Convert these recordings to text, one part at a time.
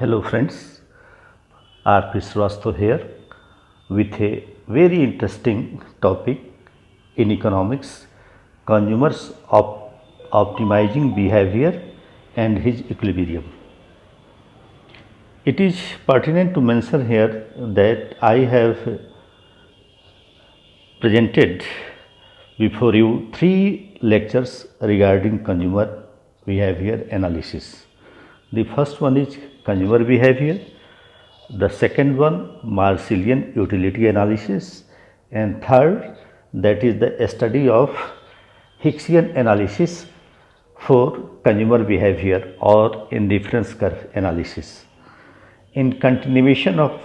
Hello friends, R.P. Srivastava here with a very interesting topic in economics, consumers optimizing behavior and his equilibrium. It is pertinent to mention here that I have presented before you 3 lectures regarding consumer behavior analysis. The first one is consumer behavior, the second one Marshallian utility analysis, and third, that is the study of Hicksian analysis for consumer behavior or indifference curve analysis. In continuation of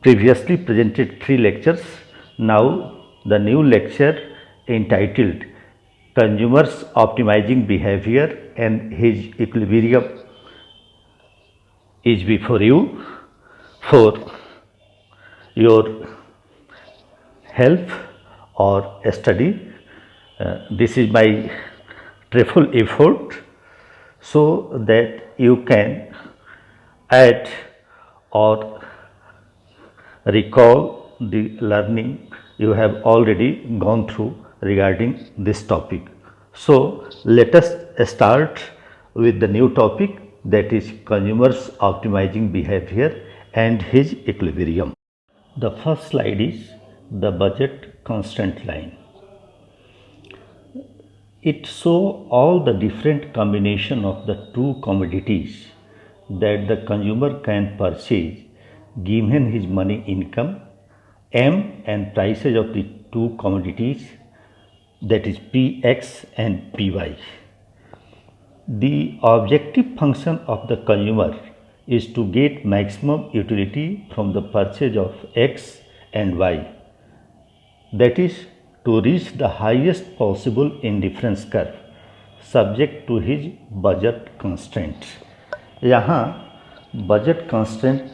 previously presented 3 lectures, now the new lecture entitled Consumers Optimizing Behavior and His Equilibrium is before you for your help or study. This is my triple effort so that you can add or recall the learning you have already gone through regarding this topic. So let us start with the new topic, that is consumers optimizing behavior and his equilibrium. The first slide is the budget constraint line. It shows all the different combination of the two commodities that the consumer can purchase given his money income, M, and prices of the two commodities, that is Px and Py. The objective function of the consumer is to get maximum utility from the purchase of X and Y, that is to reach the highest possible indifference curve subject to his budget constraints. यहाँ budget constraint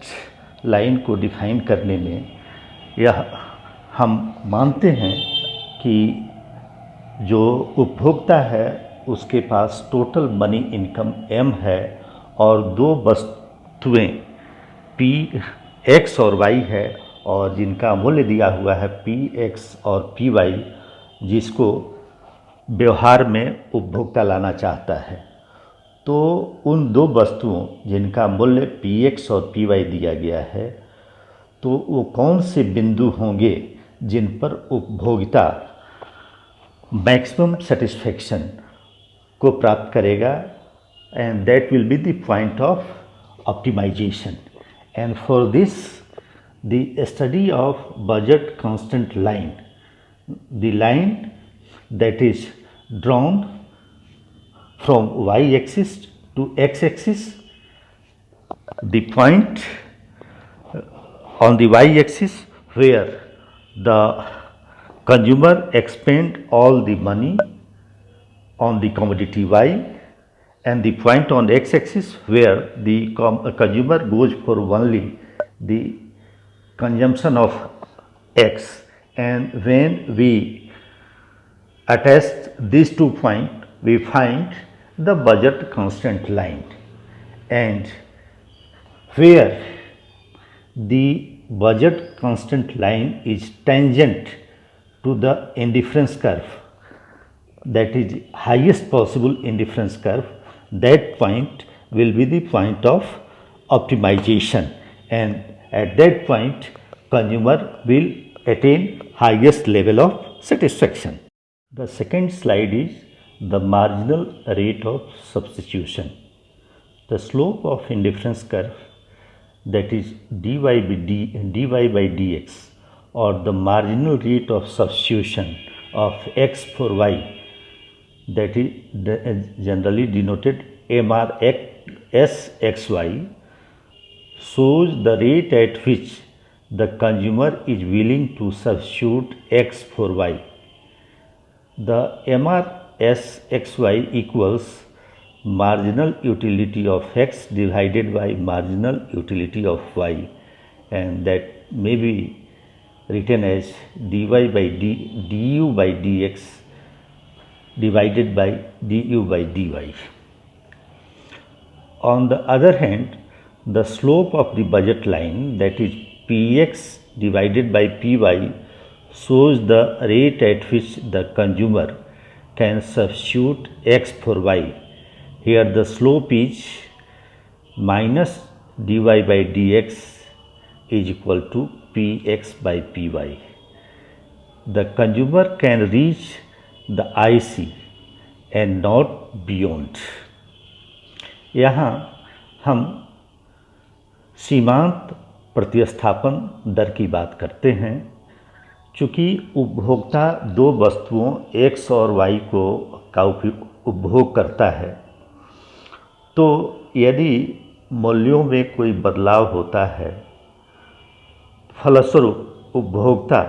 line को define करने में यह हम मानते हैं कि जो उपभोक्ता है उसके पास टोटल मनी इनकम M है और दो वस्तुएं Px और Y है और जिनका मूल्य दिया हुआ है Px और Py, जिसको व्यवहार में उपभोक्ता लाना चाहता है। तो उन दो वस्तुओं जिनका मूल्य Px और Py दिया गया है, तो वो कौन से बिंदु होंगे जिन पर उपभोक्ता मैक्सिमम सेटिस्फैक्शन को प्राप्त करेगा, and that will be the point of optimisation. And for this the study of budget constant line, the line that is drawn from y-axis to x-axis, the point on the y-axis where the consumer expend all the money on the commodity Y, and the point on the x-axis where the consumer goes for only the consumption of X. And when we attach these 2 points, we find the budget constraint line, and where the budget constraint line is tangent to the indifference curve, that is highest possible indifference curve, that point will be the point of optimization, and at that point consumer will attain highest level of satisfaction. The second slide is the marginal rate of substitution. The slope of indifference curve, that is dy by dx, or the marginal rate of substitution of x for y, that is generally denoted MRSXY, shows the rate at which the consumer is willing to substitute x for y. The MRSXY equals marginal utility of x divided by marginal utility of y, and that may be written as dy by du by dx divided by du by dy. On the other hand, the slope of the budget line, that is px divided by py, shows the rate at which the consumer can substitute x for y. Here the slope is minus dy by dx is equal to px by py. The consumer can reach the IC and not beyond. यहाँ हम सीमांत प्रतिस्थापन दर की बात करते हैं। चूँकि उपभोक्ता दो वस्तुओं x और y का उपभोग करता है, तो यदि मूल्यों में कोई बदलाव होता है, फलस्वरूप उपभोक्ता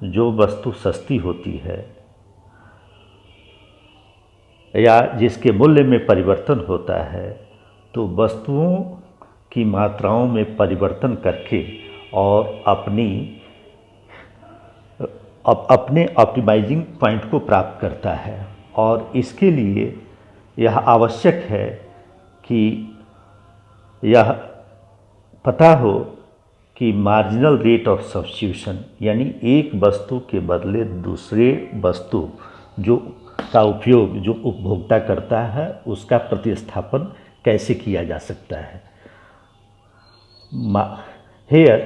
जो वस्तु सस्ती होती है या जिसके मूल्य में परिवर्तन होता है, तो वस्तुओं की मात्राओं में परिवर्तन करके और अपने ऑप्टिमाइजिंग पॉइंट को प्राप्त करता है। और इसके लिए यह आवश्यक है कि यह पता हो कि मार्जिनल रेट ऑफ सब्स्टिट्यूशन, यानी एक वस्तु के बदले दूसरे वस्तु का उपयोग जो उपभोक्ता करता है, उसका प्रतिस्थापन कैसे किया जा सकता है। Here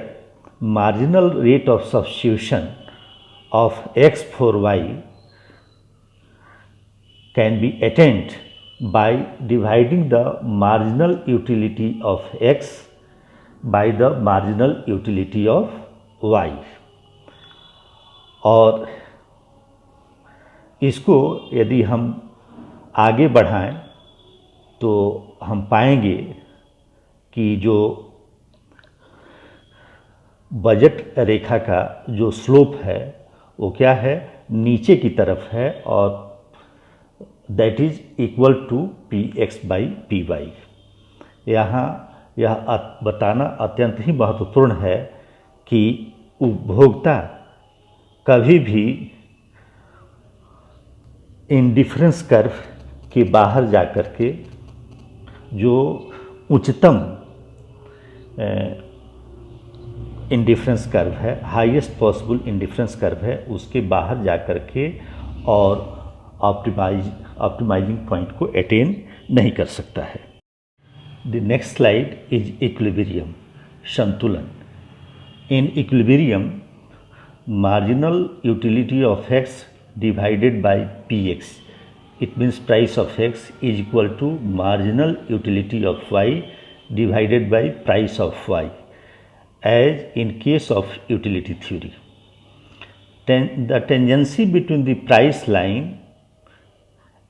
marginal rate of substitution of x for y can be attained by dividing the marginal utility of x by the marginal utility of y। और इसको यदि हम आगे बढ़ाएं तो हम पाएंगे कि जो बजट रेखा का जो स्लोप है वो क्या है, नीचे की तरफ है, और that is equal to P X by P Y. यहाँ यह बताना अत्यंत ही महत्वपूर्ण है कि उपभोक्ता कभी भी इंडिफरेंस कर्व के बाहर जाकर के जो उच्चतम इंडिफरेंस कर्व है, हाईएस्ट पॉसिबल इंडिफरेंस कर्व है, उसके बाहर जाकर के और ऑप्टिमाइजिंग पॉइंट को अटेन नहीं कर सकता है। The next slide is equilibrium, संतुलन। In equilibrium marginal utility of x divided by px, it means price of x is equal to marginal utility of y divided by price of y, as in case of utility theory. The tangency between the price line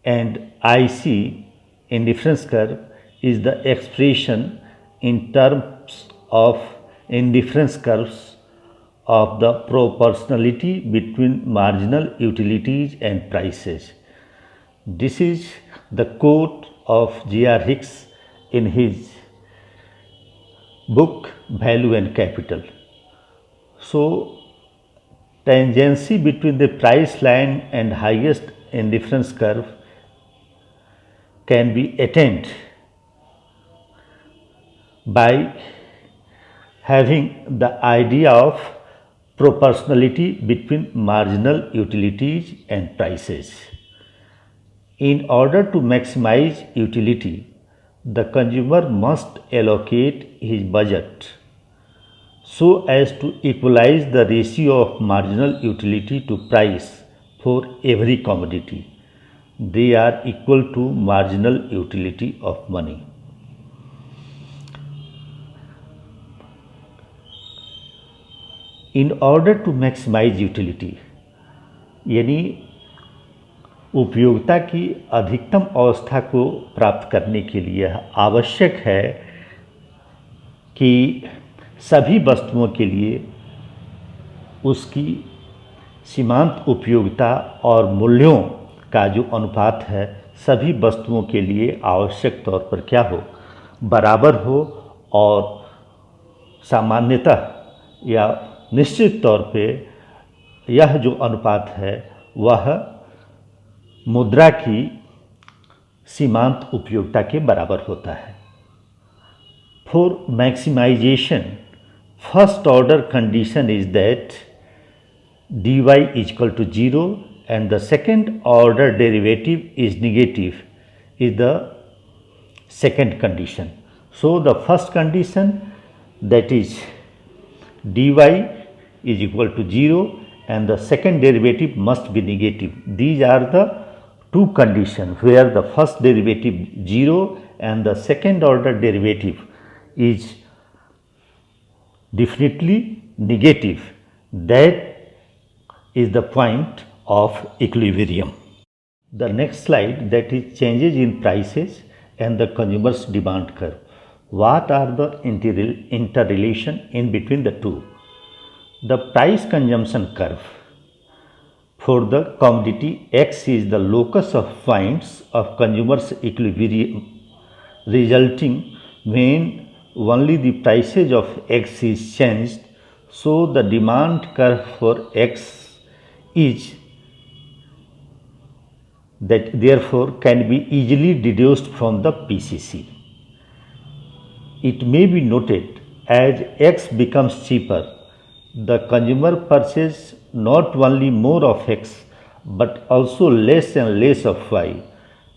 and IC indifference curve is the expression in terms of indifference curves of the proportionality between marginal utilities and prices. This is the quote of J.R. Hicks in his book Value and Capital. So tangency between the price line and highest indifference curve can be attained by having the idea of proportionality between marginal utilities and prices. In order to maximize utility, the consumer must allocate his budget so as to equalize the ratio of marginal utility to price for every commodity. They are equal to marginal utility of money. In order to maximize utility, यानी उपयोगिता की अधिकतम अवस्था को प्राप्त करने के लिए आवश्यक है कि सभी वस्तुओं के लिए उसकी सीमांत उपयोगिता और मूल्यों का जो अनुपात है सभी वस्तुओं के लिए आवश्यक तौर पर क्या हो, बराबर हो, और सामान्यतः या निश्चित तौर पे यह जो अनुपात है वह मुद्रा की सीमांत उपयोगिता के बराबर होता है। For maximization, first order condition is that dy is equal to 0 and the second order derivative is negative is the second condition. So the first condition, that is dy is equal to 0 and the second derivative must be negative. These are the two conditions where the first derivative 0 and the second order derivative is definitely negative. That is the point of equilibrium. The next slide, that is changes in prices and the consumer's demand curve. What are the interrelation in between the two? The price consumption curve for the commodity X is the locus of points of consumer's equilibrium, resulting when only the prices of X is changed. So the demand curve for X is that therefore can be easily deduced from the PCC. It may be noted, as X becomes cheaper, the consumer purchases not only more of X but also less and less of Y.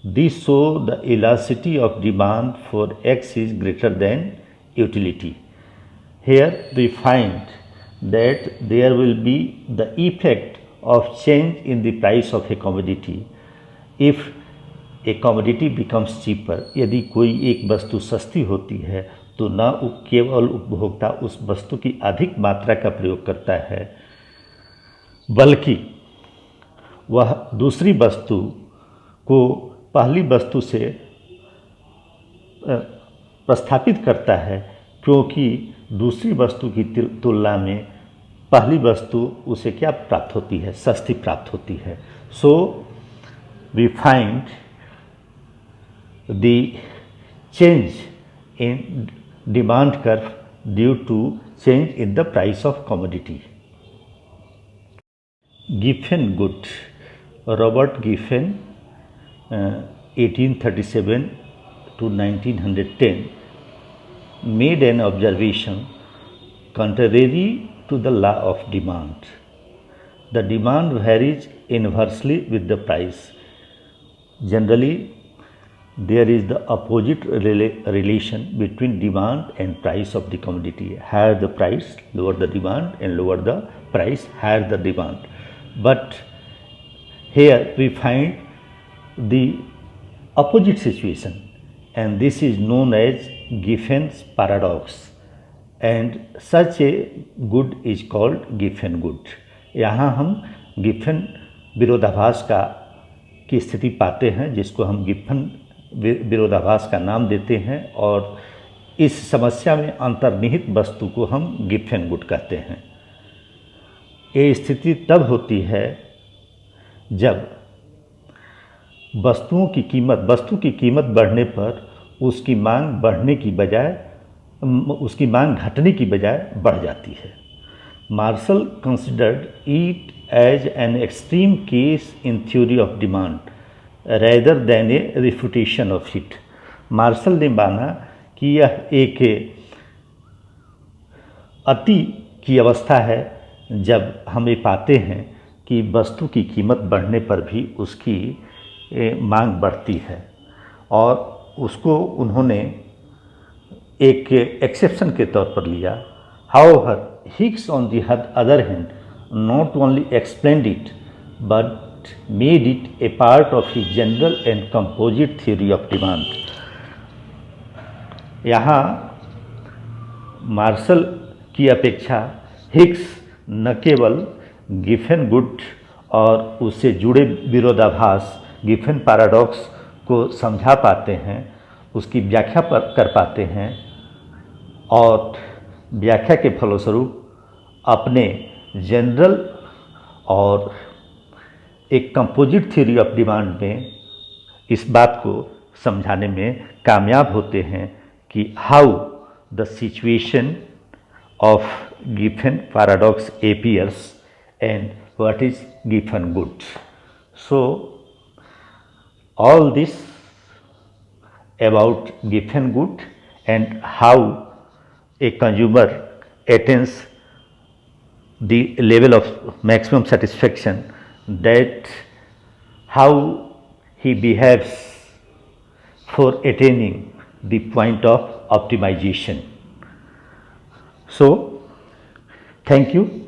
This shows the elasticity of demand for X is greater than utility. Here we find that there will be the effect of change in the price of a commodity. If a commodity becomes cheaper, यदि कोई एक वस्तु सस्ती होती है तो न केवल उपभोक्ता उस वस्तु की अधिक मात्रा का प्रयोग करता है, बल्कि वह दूसरी वस्तु को पहली वस्तु से प्रस्थापित करता है, क्योंकि दूसरी वस्तु की तुलना में पहली वस्तु उसे क्या प्राप्त होती है, सस्ती प्राप्त होती है. सो we find the change in demand curve due to change in the price of commodity. Giffen Good, Robert Giffen, 1837 to 1910, made an observation contrary to the law of demand. The demand varies inversely with the price. Generally, there is the opposite relation between demand and price of the commodity. Higher the price, lower the demand, and lower the price, higher the demand. But here we find the opposite situation, and this is known as Giffen's paradox, and such a good is called Giffen good. यहाँ हम Giffen विरोधाभास की स्थिति पाते हैं, जिसको हम Giffen विरोधाभास का नाम देते हैं, और इस समस्या में अंतर्निहित वस्तु को हम गिफन गुड कहते हैं. ये स्थिति तब होती है जब वस्तु की कीमत बढ़ने पर उसकी मांग घटने की बजाय बढ़ जाती है. Marshall considered it as an extreme case in theory of demand rather than a refutation of it. Marshall ने माना कि यह एक अति की अवस्था है जब हम ये पाते हैं कि वस्तु की कीमत बढ़ने पर भी उसकी मांग बढ़ती है, और उसको उन्होंने एक एक्सेप्शन के तौर पर लिया. However, Hicks on the other hand not only explained it but made it a part of his general and composite theory of demand. यहाँ मार्शल की अपेक्षा हिक्स न केवल गिफन गुड और उससे जुड़े विरोधाभास गिफन पैराडॉक्स को समझा पाते हैं, उसकी व्याख्या कर पाते हैं, और व्याख्या के फलस्वरूप अपने जनरल और एक कंपोजिट थ्योरी ऑफ डिमांड में इस बात को समझाने में कामयाब होते हैं कि how the situation of Giffen paradox appears and what is Giffen good. So all this about Giffen good and how a consumer attains the level of maximum satisfaction, that how he behaves for attaining the point of optimization. So, thank you.